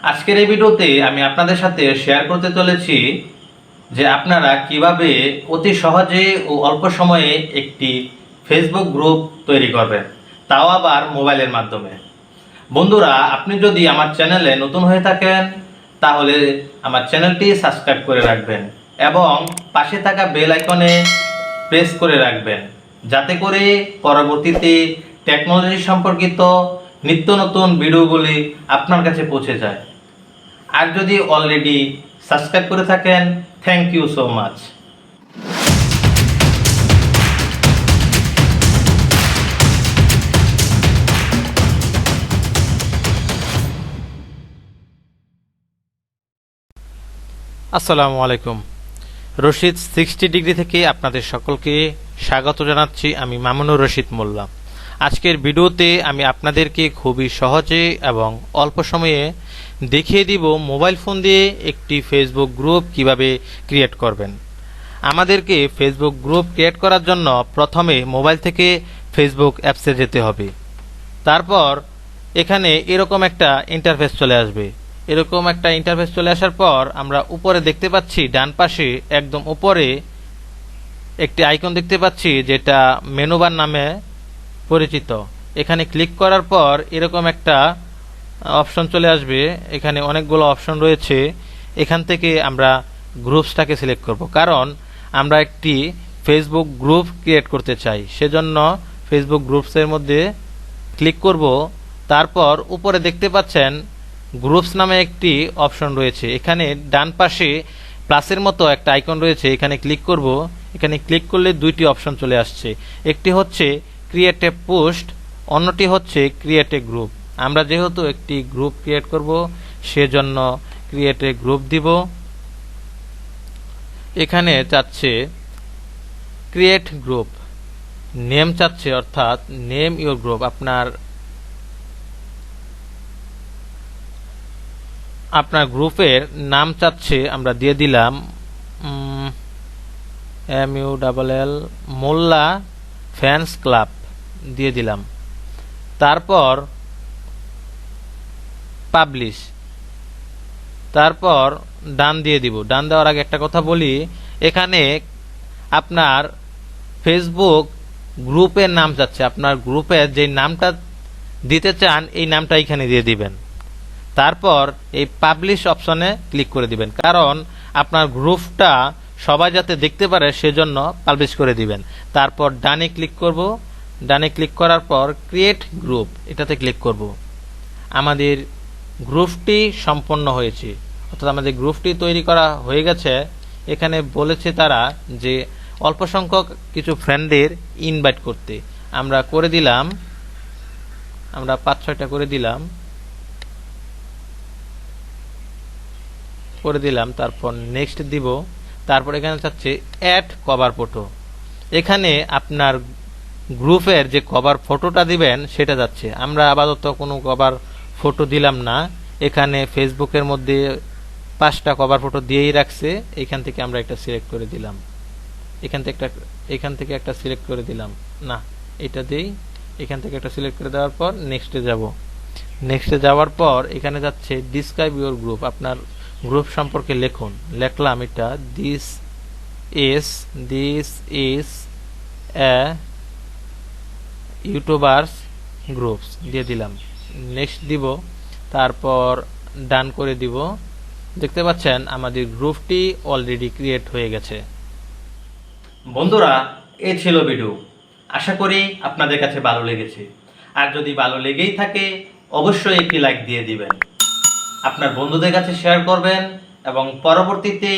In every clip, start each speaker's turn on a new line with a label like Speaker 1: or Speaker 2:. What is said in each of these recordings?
Speaker 1: আজকের এই ভিডিওতে আমি আপনাদের সাথে শেয়ার করতে চলেছি যে আপনারা কিভাবে অতি সহজে ও অল্প সময়ে একটি ফেসবুক গ্রুপ তৈরি করবেন, তাও আবার মোবাইলের মাধ্যমে। বন্ধুরা, আপনি যদি আমার চ্যানেলে নতুন হয়ে থাকেন তাহলে আমার চ্যানেলটি সাবস্ক্রাইব করে রাখবেন এবং পাশে থাকা বেল আইকনে প্রেস করে রাখবেন, যাতে করে পরবর্তীতে টেকনোলজি সম্পর্কিত নিত্য নতুন ভিডিওগুলি আপনার কাছে পৌঁছে যায়। আর যদি অলরেডি সাবস্ক্রাইব করে থাকেন, থ্যাংক ইউ সো মাচ। আসসালামু আলাইকুম। রশিদ 60 ডিগ্রি থেকে আপনাদের সকলকে স্বাগত জানাচ্ছি। আমি মামুনুর রশিদ মোল্লা। আজকের ভিডিওতে আমি আপনাদেরকে খুবই সহজে এবং অল্প সময়ে দেখিয়ে দিব মোবাইল ফোন দিয়ে একটি ফেসবুক গ্রুপ কিভাবে ক্রিয়েট করবেন। আমাদেরকে ফেসবুক গ্রুপ ক্রিয়েট করার জন্য প্রথমে মোবাইল থেকে ফেসবুক অ্যাপসে যেতে হবে। তারপর এখানে এরকম একটা ইন্টারফেস চলে আসবে। এরকম একটা ইন্টারফেস চলে আসার পর আমরা উপরে দেখতে পাচ্ছি, ডান পাশে একদম উপরে একটি আইকন দেখতে পাচ্ছি যেটা মেনুবার নামে পরিচিত। এখানে ক্লিক করার পর এরকম একটা অপশন চলে আসবে। এখানে অনেকগুলো অপশন রয়েছে। এখান থেকে আমরা গ্রুপসটাকে সিলেক্ট করব, কারণ আমরা একটি ফেসবুক গ্রুপ ক্রিয়েট করতে চাই। সেজন্য ফেসবুক গ্রুপসের মধ্যে ক্লিক করব। তারপর উপরে দেখতে পাচ্ছেন গ্রুপস নামে একটি অপশন রয়েছে। এখানে ডান পাশে প্লাসের মতো একটা আইকন রয়েছে, এখানে ক্লিক করব। এখানে ক্লিক করলে দুইটি অপশন চলে আসছে। একটি হচ্ছে ক্রিয়েট এ পোস্ট, অন্যটি হচ্ছে ক্রিয়েট এ গ্রুপ। আমরা যেহেতু একটি গ্রুপ ক্রিয়েট করব সেজন্য ক্রিয়েট এ গ্রুপ দিব। এখানে চাচ্ছে ক্রিয়েট গ্রুপ, নেম চাচ্ছে, অর্থাৎ নেম ইউর গ্রুপ। আপনার গ্রুপের নাম চাচ্ছে, আমরা দিয়ে দিলাম MULL মোল্লা ফ্যান্স ক্লাব দিয়ে দিলাম। তারপর পাবলিশ, তারপর ডান দিয়ে দিব। ডান দেওয়ার আগে একটা কথা বলি, এখানে আপনার ফেসবুক গ্রুপের নাম চাচ্ছে। আপনার গ্রুপের যে নামটা দিতে চান এই নামটা এখানে দিয়ে দিবেন। তারপর এই পাবলিশ অপশনে ক্লিক করে দিবেন, কারণ আপনার গ্রুপটা সবাই যাতে দেখতে পারে সেজন্য পাবলিশ করে দিবেন। তারপর ডানে ক্লিক করব। ডানে ক্লিক করার পর ক্রিয়েট গ্রুপ এটাতে ক্লিক করব। আমাদের গ্রুপটি সম্পন্ন হয়েছে, অর্থাৎ আমাদের গ্রুপটি তৈরি করা হয়ে গেছে। এখানে বলেছে তারা যে অল্প সংখ্যক কিছু ফ্রেন্ডদের ইনভাইট করতে। আমরা করে দিলাম, আমরা 5-6টা করে দিলাম। তারপর নেক্সট দিব। তারপর এখানে চাচ্ছে অ্যাড কভার ফটো। এখানে আপনার গ্রুপের যে কভার ফটোটা দিবেন সেটা যাচ্ছে। আমরা আপাতত কোনো কভার ফটো দিলাম না। এখানে ফেসবুকের মধ্যে 5টা কভার ফটো দিয়েই রাখছে। এখান থেকে আমরা একটা সিলেক্ট করে দিলাম। এখান থেকে একটা সিলেক্ট করে দিলাম না, এটা দেই। এখান থেকে একটা সিলেক্ট করে দেওয়ার পর নেক্সটে যাব। নেক্সটে যাওয়ার পর এখানে যাচ্ছে ডিসক্রাইব ইউর গ্রুপ। আপনার গ্রুপ সম্পর্কে লিখুন। লিখলাম এটা this is a YouTubers groups দিয়ে দিলাম। নেক্সট দিব, তারপর ডান করে দিব। দেখতে পাচ্ছেন আমাদের গ্রুপটি অলরেডি ক্রিয়েট হয়ে গেছে। বন্ধুরা, এই ছিল ভিডিও। আশা করি আপনাদের কাছে ভালো লেগেছে। আর যদি ভালো লেগেই থাকে অবশ্যই একটি লাইক দিয়ে দিবেন, আপনার বন্ধুদের কাছে শেয়ার করবেন এবং পরবর্তীতে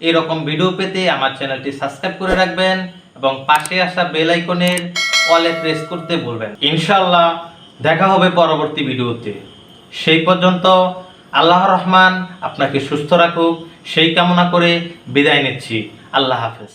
Speaker 1: এরকম ভিডিও পেতে আমার চ্যানেলটি সাবস্ক্রাইব করে রাখবেন এবং পাশে আসা বেল আইকনের অলে প্রেস করতে ভুলবেন। ইনশাআল্লাহ দেখা হবে পরবর্তী ভিডিওতে। সেই পর্যন্ত আল্লাহর রহমান আপনাকে সুস্থ রাখুক সেই কামনা করে বিদায় নিচ্ছি। আল্লাহ হাফেজ।